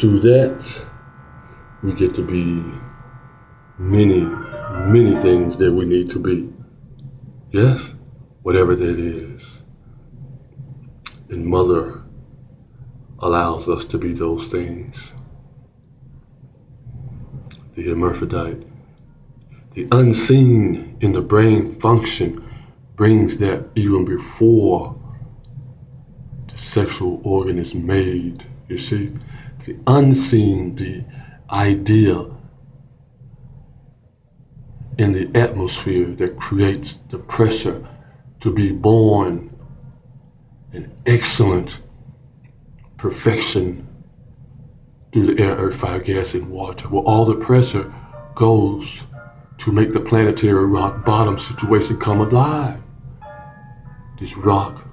through that, we get to be many, many things that we need to be. Yes, whatever that is. And Mother allows us to be those things. The hermaphrodite, the unseen in the brain function brings that even before the sexual organ is made. You see, the unseen, the idea in the atmosphere that creates the pressure to be born in excellent perfection through the air, earth, fire, gas, and water, where all the pressure goes to make the planetary rock bottom situation come alive. This rock,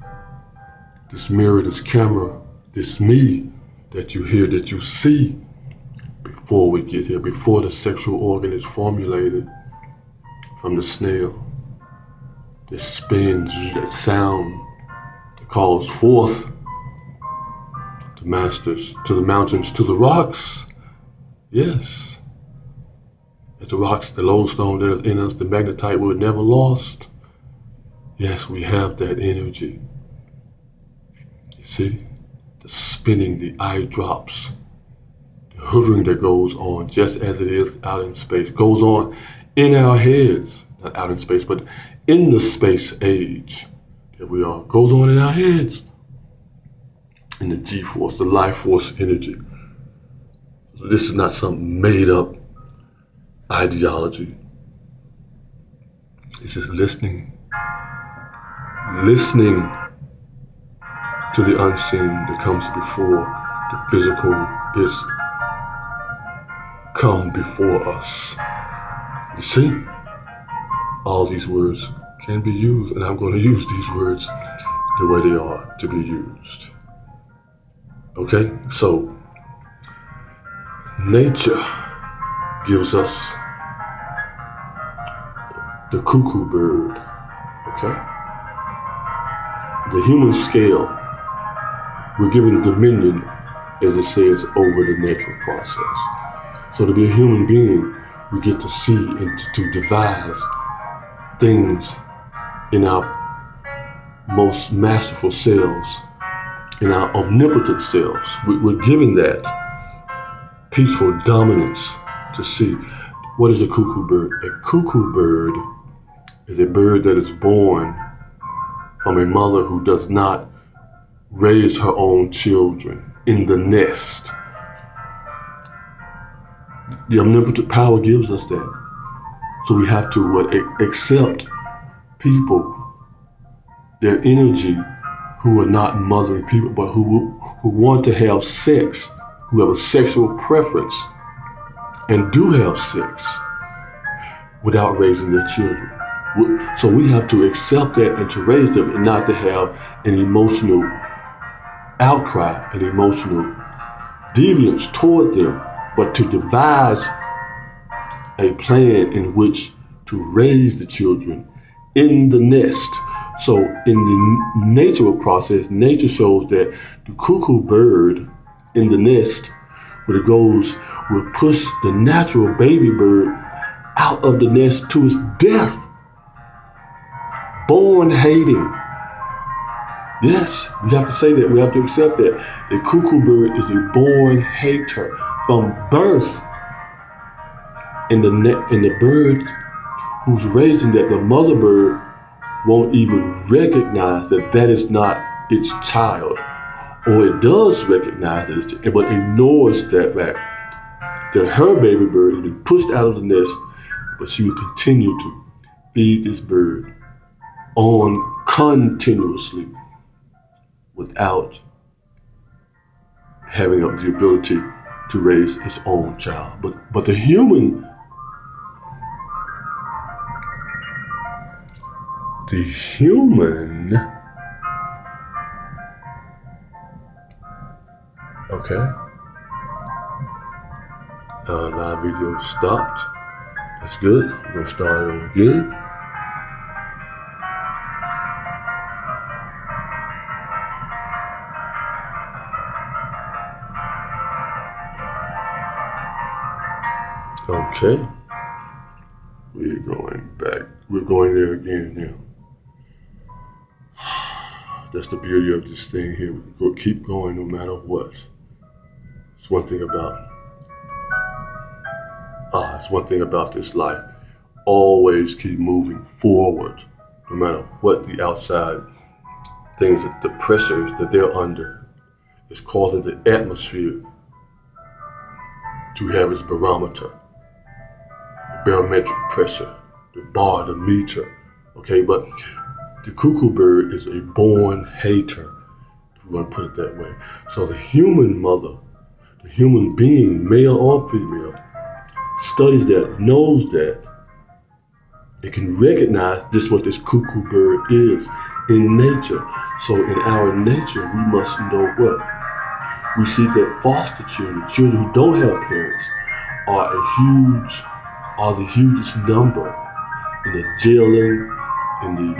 this mirror, this camera, this me that you hear, that you see before we get here, before the sexual organ is formulated from the snail, that spins, that sound that calls forth the masters, to the mountains, to the rocks. Yes. As the rocks, the lodestone that is in us, the magnetite we're never lost. Yes, we have that energy. You see? The spinning, the eye drops, the hovering that goes on just as it is out in space, goes on in our heads, not out in space, but in the space age that we are, goes on in our heads. In the G-force, the life force energy. So this is not some made up ideology. It's just listening to the unseen that comes before the physical is come before us. You see, all these words can be used, and I'm going to use these words the way they are to be used. Okay, so nature gives us the cuckoo bird, okay? The human scale, we're given dominion, as it says, over the natural process. So to be a human being, we get to see and to devise things in our most masterful selves, in our omnipotent selves. We're given that peaceful dominance to see. What is a cuckoo bird? A cuckoo bird is a bird that is born from a mother who does not raise her own children in the nest. The omnipotent power gives us that. So we have to accept people, their energy, who are not mothering people, but who want to have sex, who have a sexual preference, and do have sex without raising their children. So we have to accept that and to raise them, and not to have an emotional outcry, an emotional deviance toward them, but to devise a plan in which to raise the children in the nest. So in the natural process, nature shows that the cuckoo bird in the nest, when it goes, will push the natural baby bird out of the nest to its death. Born hating. Yes, we have to say that. We have to accept that. The cuckoo bird is a born hater from birth. And the bird who's raising that, the mother bird, won't even recognize that that is not its child. Or it does recognize that it's, but ignores that fact that her baby bird has been pushed out of the nest, but she will continue to feed this bird on continuously without having the ability to raise its own child. But the human, okay, live video stopped. That's good. We're gonna start it over again. Okay, we're going back. We're going there again now. That's the beauty of this thing here. We can keep going no matter what. It's one thing about this life. Always keep moving forward, no matter what the outside things, that the pressures that they're under is causing the atmosphere to have its barometer, the barometric pressure, the bar, the meter. Okay, but the cuckoo bird is a born hater, if you want to put it that way. So the human mother, the human being, male or female, studies that, knows that, it can recognize this what this cuckoo bird is in nature. So in our nature, we must know what? We see that foster children who don't have parents, are the hugest number in the jailing, in the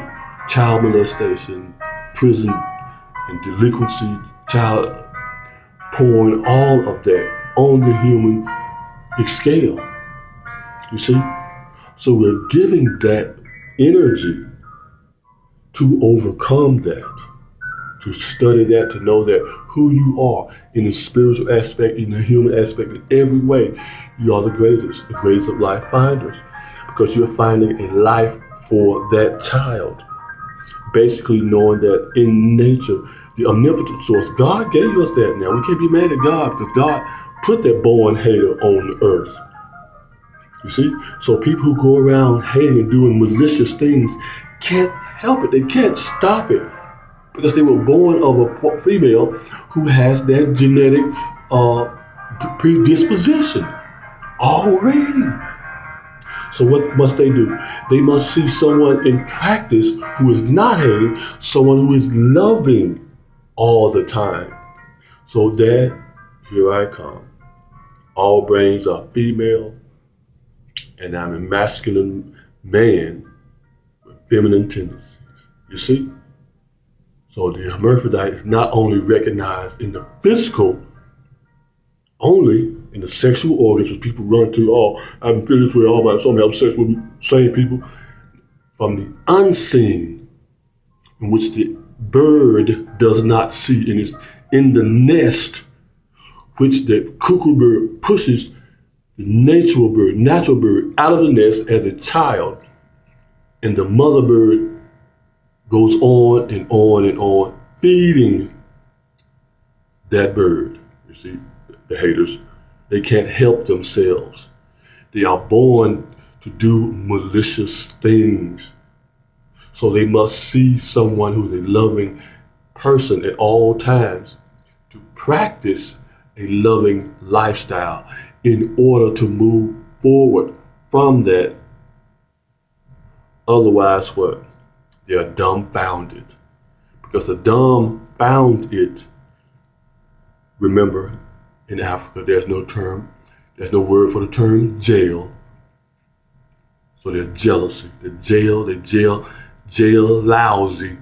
child molestation, prison, and delinquency, child porn, all of that on the human scale. You see? So we're giving that energy to overcome that, to study that, to know that who you are in the spiritual aspect, in the human aspect, in every way, you are the greatest of life finders, because you're finding a life for that child. Basically knowing that in nature, the omnipotent source, God gave us that now. We can't be mad at God because God put that born hater on the earth. You see? So people who go around hating and doing malicious things can't help it. They can't stop it because they were born of a female who has that genetic predisposition already. So what must they do? They must see someone in practice who is not hating, someone who is loving all the time. So Dad, here I come. All brains are female, and I'm a masculine man with feminine tendencies. You see? So the hermaphrodite is not only recognized in the physical, only in the sexual organs, which people run to, oh, I'm feeling this way all by myself, I'm having sex with same people, from the unseen, in which the bird does not see, and is in the nest, which the cuckoo bird pushes the natural bird out of the nest as a child, and the mother bird goes on and on and on, feeding that bird. You see, the haters, they can't help themselves. They are born to do malicious things. So they must see someone who's a loving person at all times to practice a loving lifestyle in order to move forward from that. Otherwise, what? They are dumbfounded. Because the dumbfounded, remember, in Africa, there's no word for the term jail. So they're jealousy. They jail lousy.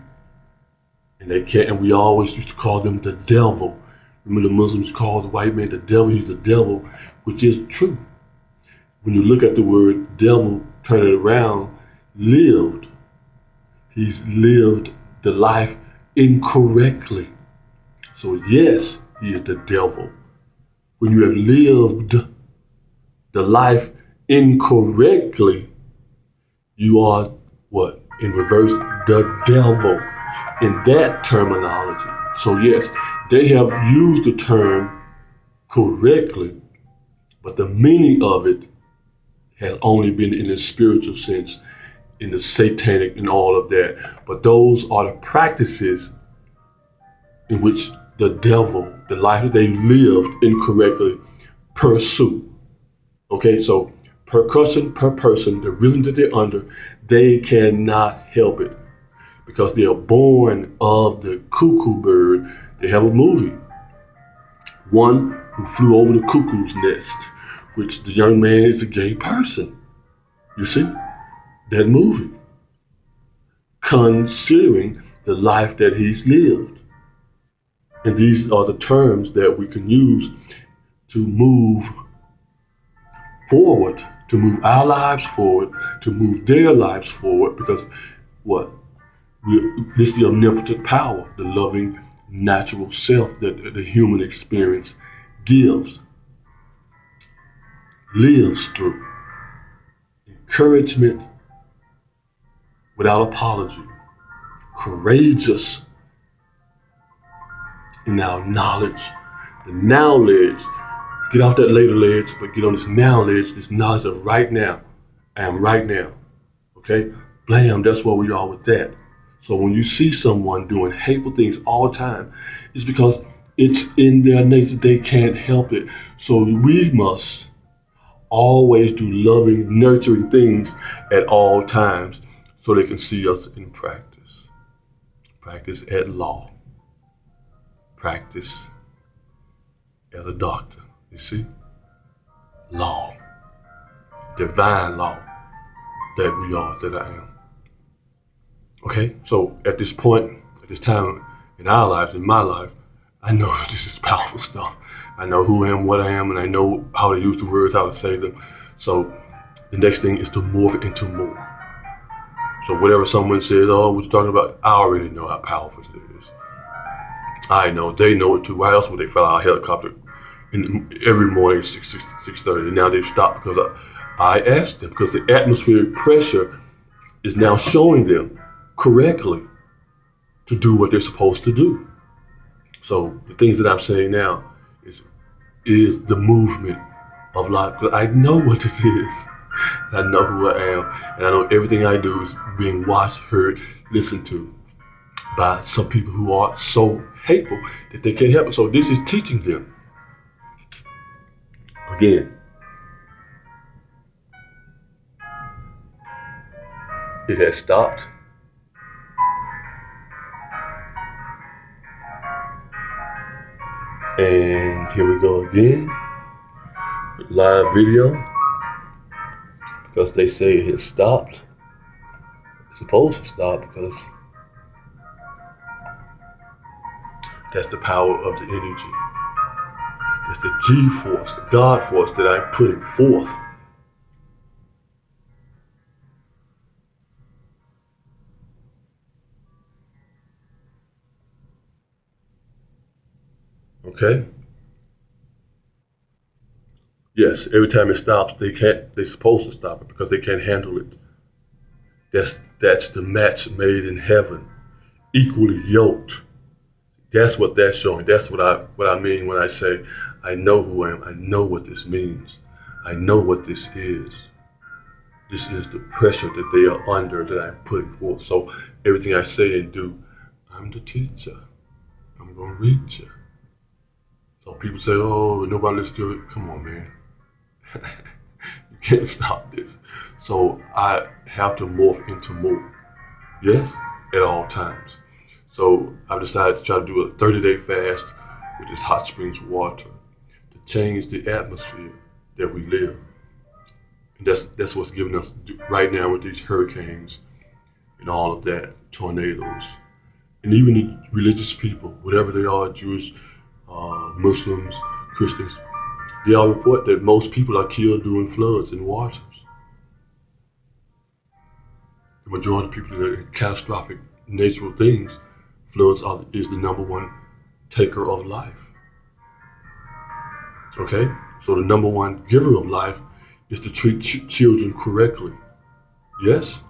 And they can't, and we always used to call them the devil. Remember the Muslims called the white man the devil, he's the devil, which is true. When you look at the word devil, turn it around, lived. He's lived the life incorrectly. So yes, he is the devil. When you have lived the life incorrectly, you are what? In reverse, the devil in that terminology. So yes, they have used the term correctly, but the meaning of it has only been in the spiritual sense, in the satanic and all of that. But those are the practices in which the devil, the life that they lived incorrectly, pursue. Okay, so per person, the rhythm that they're under, they cannot help it because they are born of the cuckoo bird. They have a movie, One Who Flew Over the Cuckoo's Nest, which the young man is a gay person. You see, that movie, considering the life that he's lived. And these are the terms that we can use to move forward, to move our lives forward, to move their lives forward, because what? This is the omnipotent power, the loving natural self that the human experience gives, lives through. Encouragement without apology, courageous in our knowledge, the now ledge. Get off that later ledge, but get on this now ledge, this knowledge of right now. I am right now. Okay? Blam, that's where we are with that. So when you see someone doing hateful things all the time, it's because it's in their nature. They can't help it. So we must always do loving, nurturing things at all times so they can see us in practice. Practice at law. Practice as a doctor. You see? Law. Divine law that we are, that I am. Okay? So at this point, at this time in our lives, in my life, I know this is powerful stuff. I know who I am, what I am, and I know how to use the words, how to say them. So the next thing is to morph into more. So whatever someone says, oh, what you talking about? I already know how powerful it is. I know, they know it too. Why else would they fly out a helicopter every morning at 6:30? And now they've stopped because I asked them, because the atmospheric pressure is now showing them correctly to do what they're supposed to do. So the things that I'm saying now is the movement of life. Because I know what this is. I know who I am. And I know everything I do is being watched, heard, listened to by some people who are so hateful that they can't help it. So this is teaching them. Again, it has stopped. And here we go again, live video, because they say it has stopped. It's supposed to stop because that's the power of the energy. That's the G force, the God force that I'm putting forth. Okay? Yes, every time it stops, they're supposed to stop it because they can't handle it. That's the match made in heaven, equally yoked. That's what that's showing. That's what I mean when I say, I know who I am. I know what this means. I know what this is. This is the pressure that they are under that I'm putting forth. So everything I say and do, I'm the teacher. I'm going to reach you. So people say, oh, nobody listens to it. Come on, man. You can't stop this. So I have to morph into more. Yes, at all times. So I've decided to try to do a 30-day fast with this hot springs water to change the atmosphere that we live. And that's what's giving us right now with these hurricanes and all of that, tornadoes. And even the religious people, whatever they are, Jewish, Muslims, Christians, they all report that most people are killed during floods and waters. The majority of people that are in catastrophic natural things, floods is the number one taker of life. Okay? So the number one giver of life is to treat children correctly. Yes?